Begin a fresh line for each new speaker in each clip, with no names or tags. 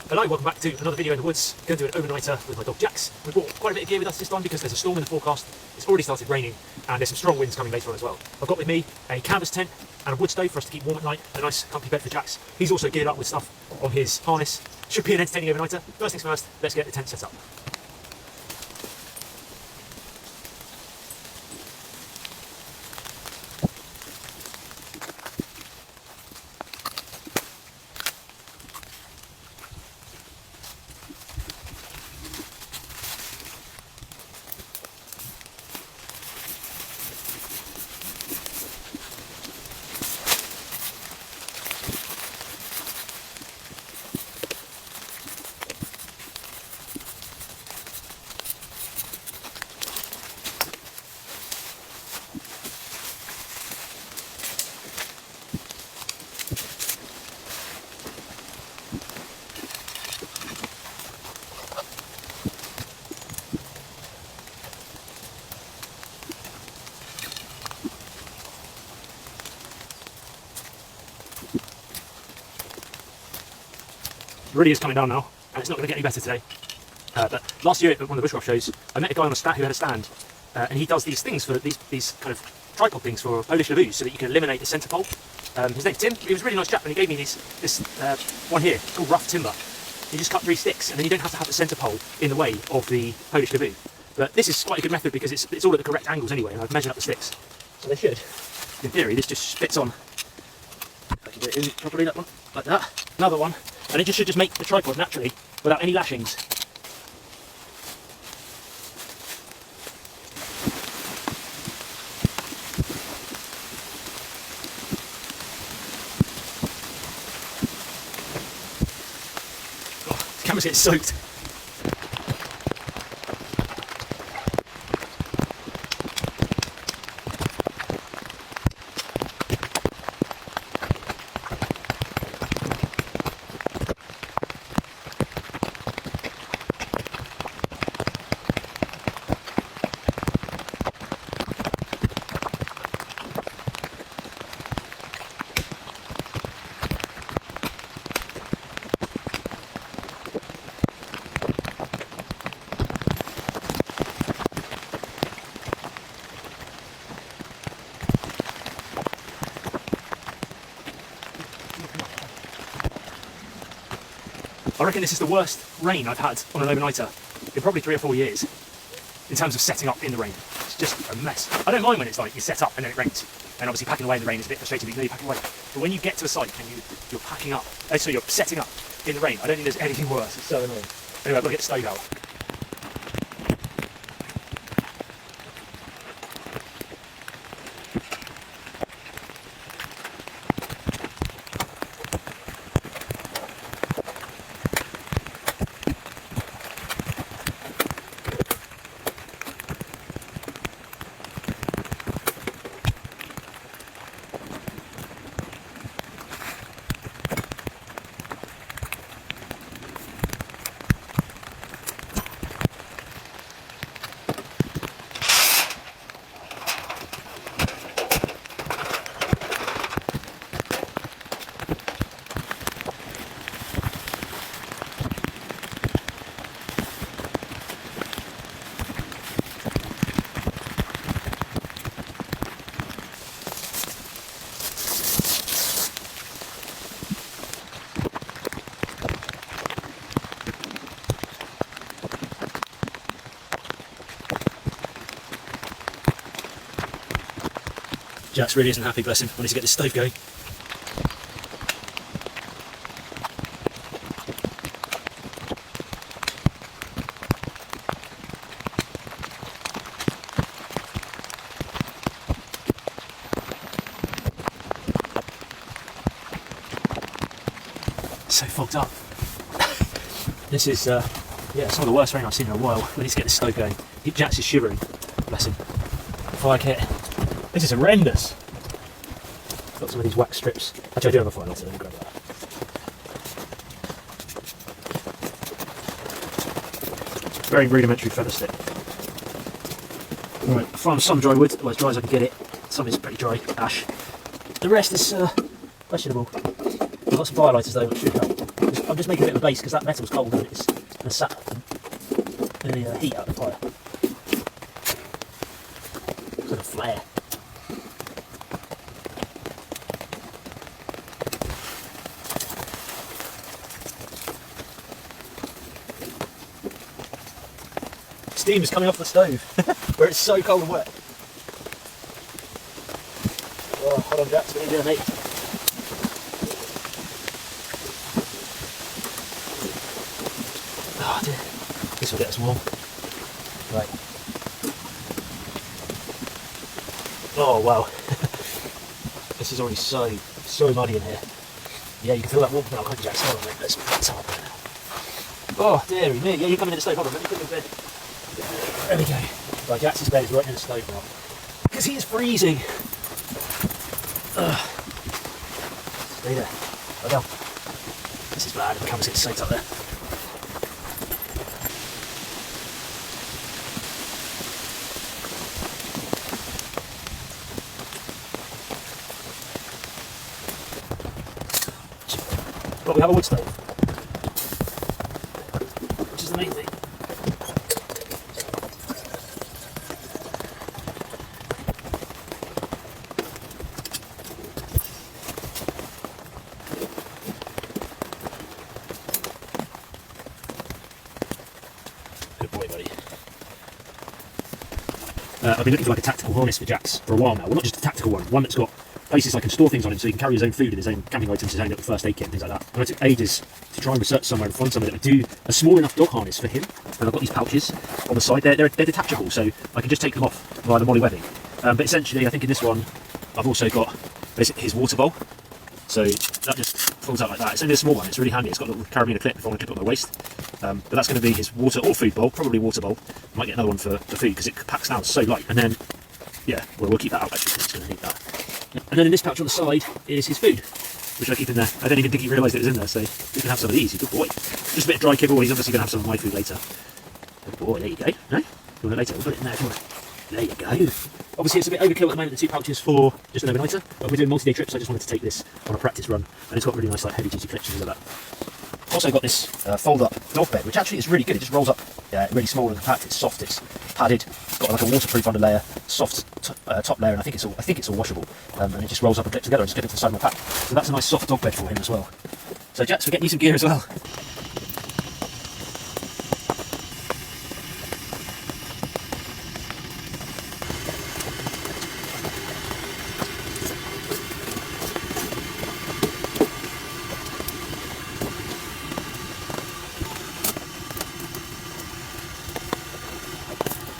Hello, welcome back to another video in the woods. Going to do an overnighter with my dog Jax. We brought quite a bit of gear with us this time because there's a storm in the forecast. It's already started raining and there's some strong winds coming later on as well. I've got with me a canvas tent and a wood stove for us to keep warm at night, a nice comfy bed for Jax. He's also geared up with stuff on his harness. Should be an entertaining overnighter. First things first, let's get the tent set up. It really is coming down now, and it's not going to get any better today. But last year at one of the bushcraft shows, I met a guy on who had a stand, and he does these things for these kind of tripod things for Polish laboos, so that you can eliminate the centre pole. His name's Tim. He was a really nice chap, and he gave me this one here. It's called rough timber. You just cut 3 sticks, and then you don't have to have the centre pole in the way of the Polish laboo. But this is quite a good method because it's all at the correct angles anyway, and I've measured up the sticks. So they should, in theory, this just spits on. If I can get it in properly, that one, like that. Another one. And it should just make the tripod naturally, without any lashings. Oh, the camera's getting soaked. I reckon this is the worst rain I've had on an overnighter in probably 3 or 4 years in terms of setting up in the rain. It's just a mess. I don't mind when it's like you set up and then it rains, and obviously packing away in the rain is a bit frustrating, but you know you're packing away. But when you get to a site and you're packing up, so you're setting up in the rain, I don't think there's anything worse. It's so annoying. Anyway, I've got to get the stove out. Jax really isn't happy, bless him. I need to get this stove going. So fogged up. This is, yeah, some of the worst rain I've seen in a while. We need to get this stove going. Jax is shivering, bless him. Fire kit. This is horrendous. Got some of these wax strips. Actually, I do have a fire lighter, let me grab that. Very rudimentary feather stick. Right, I found some dry wood, well as dry as I can get it. Some is pretty dry, ash. The rest is questionable. I've got some fire lighters though, which should help. I'm just making a bit of a base because that metal's cold and it's going to sap the heat out of the fire. Sort of flare. Steam is coming off the stove where it's so cold and wet. Oh, hold on, Jax, what are you doing, mate? Oh dear, this will get us warm. Right. Oh wow, this is already so muddy in here. Yeah, you can feel that warmth now, can't you, Jax? Hold on, mate, let's put some up there. Oh dearie me, yeah, you're coming in the stove. Hold on, let me put your bed. There we go. Right, Jackson's bed is right near the stove now. Because he is freezing. Stay there. Lie down. This is bad, the camera's getting soaked up there. But we have a wood stove. Which is the main thing. I've been looking for like a tactical harness for Jax for a while now. Well, not just a tactical one that's got places I can store things on him so he can carry his own food and his own camping items, his own little first aid kit and things like that. And I took ages to try and research somewhere and find somewhere that would do a small enough dog harness for him. And I've got these pouches on the side. They're detachable, so I can just take them off via the molly webbing. But essentially, I think in this one, I've also got his water bowl. So that just falls out like that. It's only a small one, it's really handy. It's got a little carabiner clip if I want to clip it on my waist. But that's going to be his water or food bowl, probably water bowl. Might get another one for food because it packs down so light. And then, yeah, well, we'll keep that out actually because it's going to need that. And then in this pouch on the side is his food, which I keep in there. I don't even think he realised it was in there, so you can have some of these. Good boy. Just a bit of dry kibble. He's obviously going to have some of my food later. Good boy, there you go. No? You want it later? We'll put it in there if you want. There you go. Obviously it's a bit overkill at the moment, the 2 pouches for just an overnighter, but we're doing multi-day trips, so I just wanted to take this on a practice run, and it's got really nice like heavy duty clips and things like that. Also got this fold-up dog bed, which actually is really good. It just rolls up really small and compact. It's soft, it's padded, it's got like a waterproof underlayer, soft top layer, and I think it's all washable, and it just rolls up and clips together and just get it to the side of my pack. So that's a nice soft dog bed for him as well. So Jax, we're getting you some gear as well.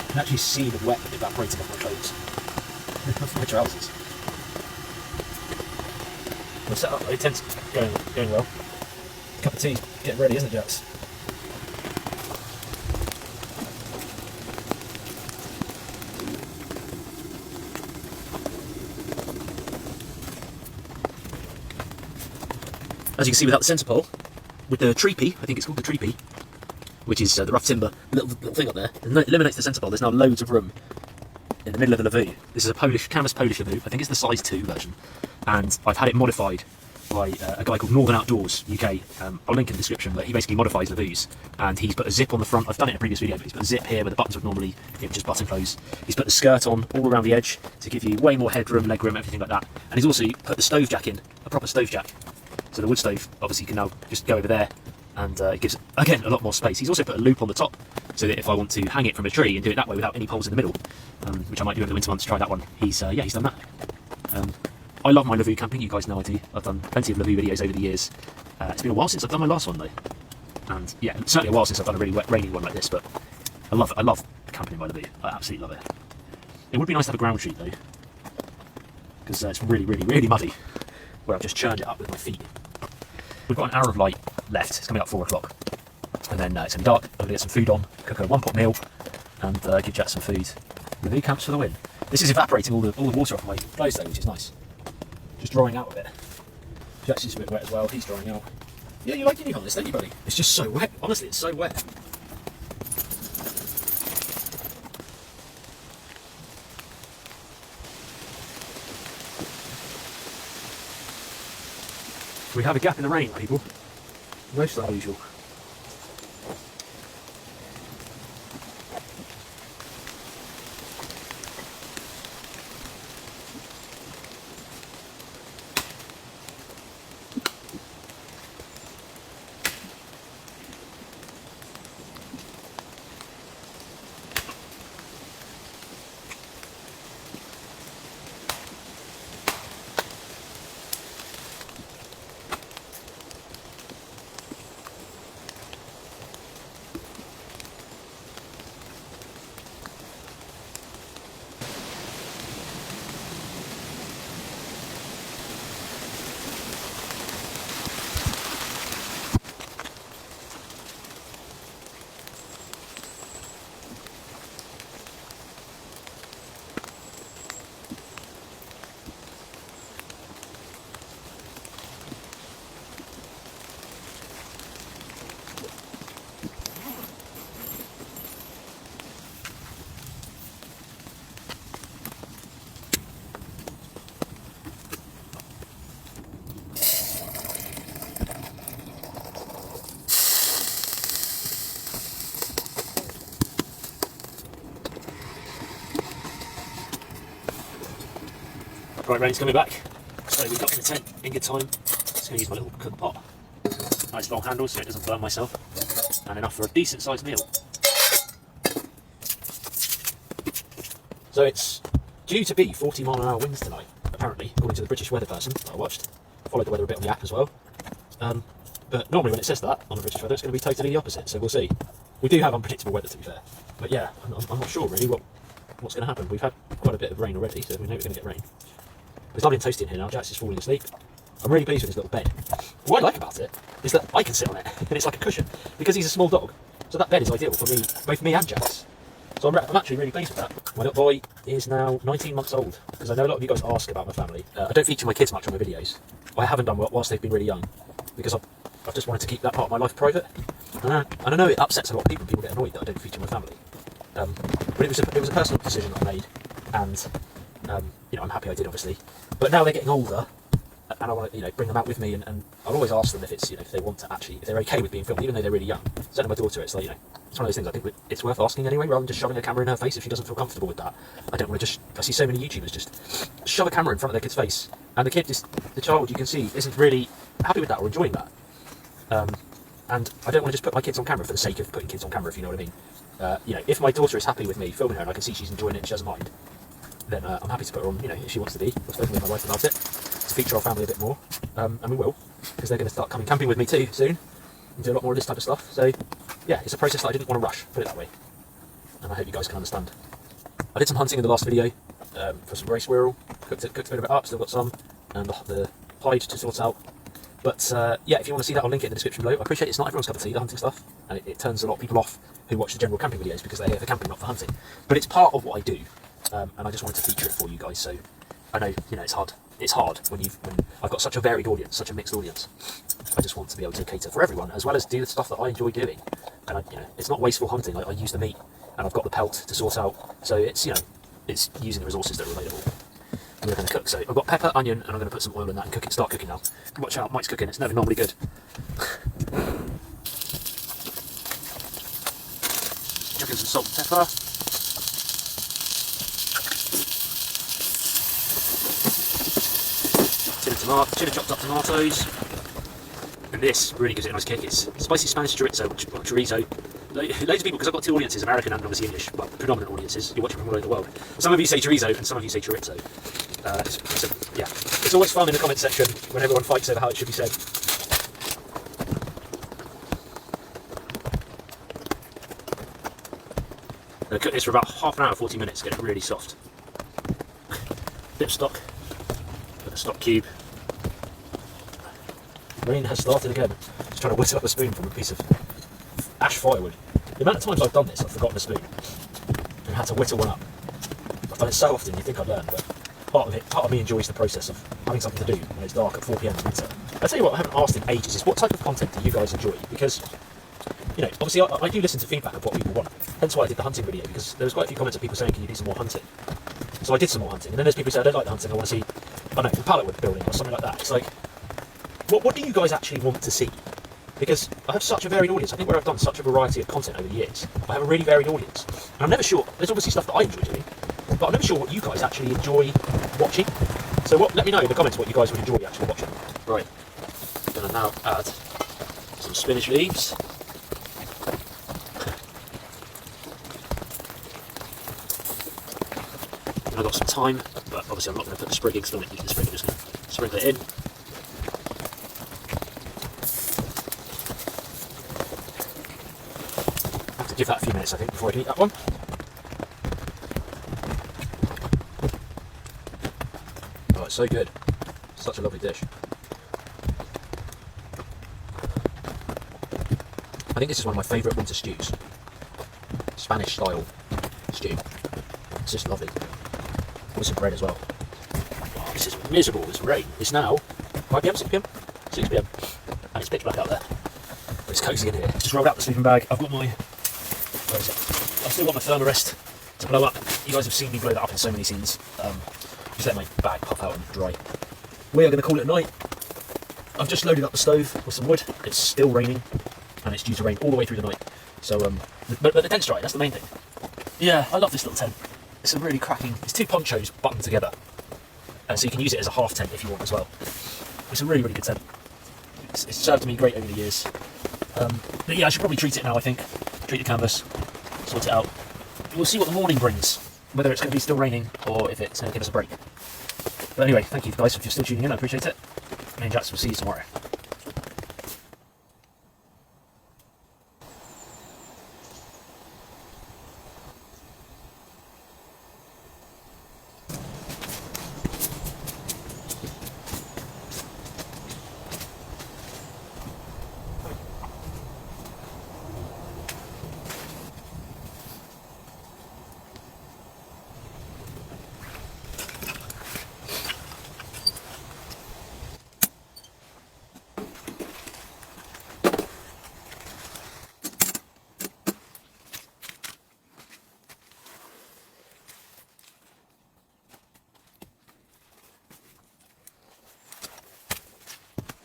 I can actually see the wet evaporating off my clothes, off my trousers. We'll set up, the tent's going well. Cup of tea, getting ready, isn't it, Jax? As you can see without the centre pole, with the treepie, I think it's called the treepie, which is the rough timber, little thing up there, it eliminates the centre pole. There's now loads of room in the middle of the lavoo. This is a canvas Polish lavoo. I think it's the size 2 version, and I've had it modified by a guy called Northern Outdoors UK. I'll link in the description, but he basically modifies lavoos, and he's put a zip on the front. I've done it in a previous video, but he's put a zip here where the buttons would normally just button close. He's put the skirt on all around the edge to give you way more headroom, legroom, everything like that. And he's also put the stove jack in, a proper stove jack. So the wood stove obviously can now just go over there, and it gives, again, a lot more space. He's also put a loop on the top, so that if I want to hang it from a tree and do it that way without any poles in the middle, which I might do over the winter months, try that one. He's done that. I love my lavoo camping, you guys know I do. I've done plenty of lavoo videos over the years. It's been a while since I've done my last one though. And yeah, it's certainly a while since I've done a really wet, rainy one like this, but I love camping in my lavoo. I absolutely love it. It would be nice to have a ground sheet though, because it's really, really, really muddy, where I've just churned it up with my feet. We've got an hour of light left, it's coming up 4 o'clock. And then it's going to be dark, I'm going to get some food on, cook a 1-pot meal, and give Jack some food. Lavoo camps for the win. This is evaporating all the water off my clothes though, which is nice. Just drying out a bit. Jack's just a bit wet as well, he's drying out. Yeah, you like unicorn this, don't you, buddy? It's just so wet, honestly, it's so wet. We have a gap in the rain, people. Most unusual. Right, rain's coming back, so we got in the tent in good time. Just going to use my little cook pot. Nice long handle so it doesn't burn myself, and enough for a decent sized meal. So it's due to be 40-mile-an-hour winds tonight, apparently, according to the British weather person that I watched. I followed the weather a bit on the app as well. But normally when it says that on the British weather, it's going to be totally the opposite, so we'll see. We do have unpredictable weather, to be fair. But yeah, I'm not sure really what's going to happen. We've had quite a bit of rain already, so we know we're going to get rain. It's lovely and toasty in here now. Jax is falling asleep. I'm really pleased with his little bed. What I like about it is that I can sit on it, and it's like a cushion, because he's a small dog. So that bed is ideal for me, both me and Jax. So I'm actually really pleased with that. My little boy is now 19 months old, because I know a lot of you guys ask about my family. I don't feature my kids much on my videos. I haven't done whilst they've been really young, because I've just wanted to keep that part of my life private. And I know it upsets a lot of people. People get annoyed that I don't feature my family. But it was a personal decision that I made, and I'm happy I did, obviously. But now they're getting older, and I want to, bring them out with me, and I'll always ask them if it's, if they want to actually, if they're okay with being filmed, even though they're really young. Certainly my daughter, it's like, it's one of those things I think it's worth asking anyway, rather than just shoving a camera in her face if she doesn't feel comfortable with that. I don't want to I see so many YouTubers just shove a camera in front of their kid's face, and the child, you can see, isn't really happy with that or enjoying that. And I don't want to just put my kids on camera for the sake of putting kids on camera, if you know what I mean. If my daughter is happy with me filming her and I can see she's enjoying it and she doesn't mind, then I'm happy to put her on, if she wants to be. I've spoken with my wife about it, to feature our family a bit more, and we will, because they're going to start coming camping with me too soon, and do a lot more of this type of stuff. So yeah, it's a process that I didn't want to rush, put it that way, and I hope you guys can understand. I did some hunting in the last video for some grey squirrel, cooked a bit of it up, still got some, and the hide to sort out. But yeah, if you want to see that, I'll link it in the description below. I appreciate it's not everyone's cup of tea, the hunting stuff, and it turns a lot of people off who watch the general camping videos because they're here for camping, not for hunting. But it's part of what I do, and I just wanted to feature it for you guys. So I know, it's hard. It's hard when I've got such a varied audience, such a mixed audience. I just want to be able to cater for everyone, as well as do the stuff that I enjoy doing. And it's not wasteful hunting. I use the meat, and I've got the pelt to sort out. So it's it's using the resources that are available. And we're going to cook. So I've got pepper, onion, and I'm going to put some oil in that and cook it. Start cooking now. Watch out, Mike's cooking. It's never normally good. Chuck in some salt and pepper. Tin of chopped up tomatoes. And this really gives it a nice kick. It's spicy Spanish chorizo. Loads of people, because I've got two audiences, American and obviously English, but predominant audiences. You're watching from all over the world. Some of you say chorizo and some of you say chorizo. Yeah, it's always fun in the comment section when everyone fights over how it should be said. I'm going to cook this for about half an hour, 40 minutes, get it really soft. Bit of stock, with a stock cube. Rain has started again. Just trying to whittle up a spoon from a piece of ash firewood. The amount of times I've done this, I've forgotten a spoon and had to whittle one up. I've done it so often, you'd think I'd learn, but part of me enjoys the process of having something to do when it's dark at 4 PM in winter. I'll tell you what I haven't asked in ages is what type of content do you guys enjoy? Because, obviously I do listen to feedback of what people want. Hence why I did the hunting video, because there was quite a few comments of people saying, can you do some more hunting? So I did some more hunting, and then there's people who say, I don't like the hunting, I want to see, pallet wood building or something like that. It's like, what do you guys actually want to see? because I have such a varied audience. I think where I've done such a variety of content over the years, I have a really varied audience. And I'm never sure, there's obviously stuff that I enjoy doing, but I'm never sure what you guys actually enjoy watching. So let me know in the comments what you guys would enjoy actually watching. Right, I'm going to now add some spinach leaves. I've got some thyme, but obviously I'm not going to put the sprigging, because I don't want to use the sprigging, I'm just going to sprinkle it in. I have to give that a few minutes, I think, before I can eat that one. Oh, it's so good. Such a lovely dish. I think this is one of my favourite winter stews. Spanish style stew. It's just lovely. With some bread as well. Oh, this is miserable, this rain. It's now 5 PM, 6 PM? 6 PM. And it's pitch black out there. But it's cosy in here. Just rolled out the sleeping bag. I've got my... Where is it? I've still got my thermarest to blow up. You guys have seen me blow that up in so many scenes. Just let my bag puff out and dry. We are going to call it a night. I've just loaded up the stove with some wood. It's still raining. And it's due to rain all the way through the night. So, but the tent's dry, that's the main thing. Yeah, I love this little tent. It's a really cracking, it's 2 ponchos buttoned together. And so you can use it as a half tent if you want as well. It's a really, really good tent. It's served me great over the years. But yeah, I should probably treat it now, I think. Treat the canvas, sort it out. We'll see what the morning brings. Whether it's going to be still raining or if it's going to give us a break. But anyway, thank you guys if you're still tuning in, I appreciate it. Me and Jax will see you tomorrow.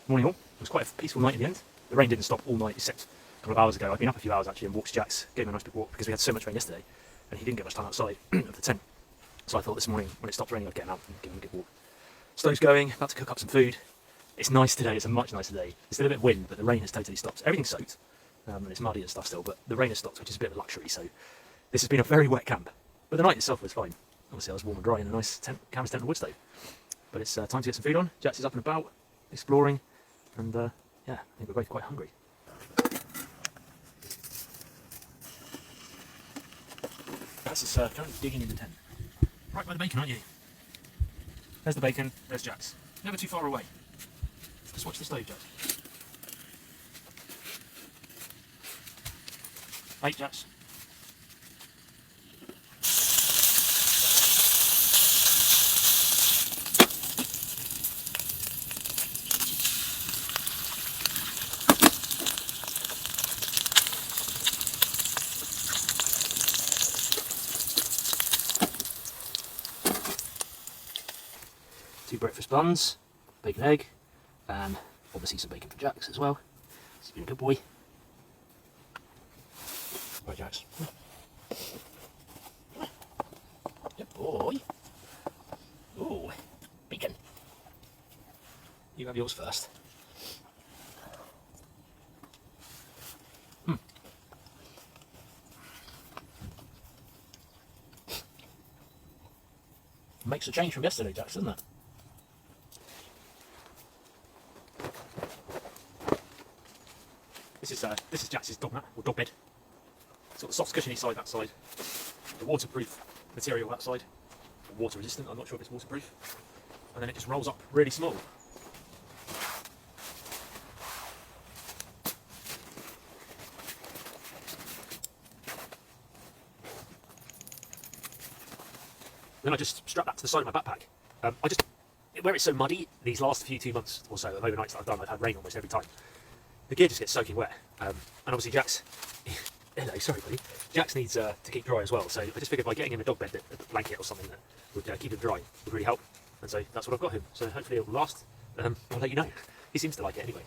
Morning all. It was quite a peaceful night in the end. The rain didn't stop all night except a couple of hours ago. I've been up a few hours actually and walked Jax, gave him a nice big walk because we had so much rain yesterday and he didn't get much time outside of the tent. So I thought this morning when it stopped raining I'd get him out and give him a good walk. Stove's going, about to cook up some food. It's nice today, it's a much nicer day. There's still a bit of wind but the rain has totally stopped. Everything's soaked and it's muddy and stuff still, but the rain has stopped, which is a bit of a luxury. So this has been a very wet camp, but the night itself was fine. Obviously I was warm and dry in a nice canvas tent and wood stove. But it's time to get some food on. Jax is up and about, exploring. And yeah, I think we're both quite hungry. That's just currently digging in the tent. Right by the bacon, aren't you? There's the bacon, there's Jax. Never too far away. Just watch the stove, Jax. Right, Jax. 2 breakfast buns, bacon egg, obviously some bacon for Jax as well. He's been a good boy. Right, Jax. Good boy. Ooh, bacon. You have yours first. Makes a change from yesterday, Jax, doesn't it? This is Jax's dog mat, or dog bed. It's got the soft cushiony side that side, the waterproof material that side, or water resistant, I'm not sure if it's waterproof, and then it just rolls up really small. Then I just strap that to the side of my backpack. Where it's so muddy, these last 2 months or so of overnights that I've done, I've had rain almost every time. The gear just gets soaking wet, and obviously Jax, hello, sorry buddy, Jax needs to keep dry as well, so I just figured by getting him a dog bed, a blanket or something that would keep him dry would really help, and so that's what I've got him, so hopefully it will last. I'll let you know. He seems to like it anyway.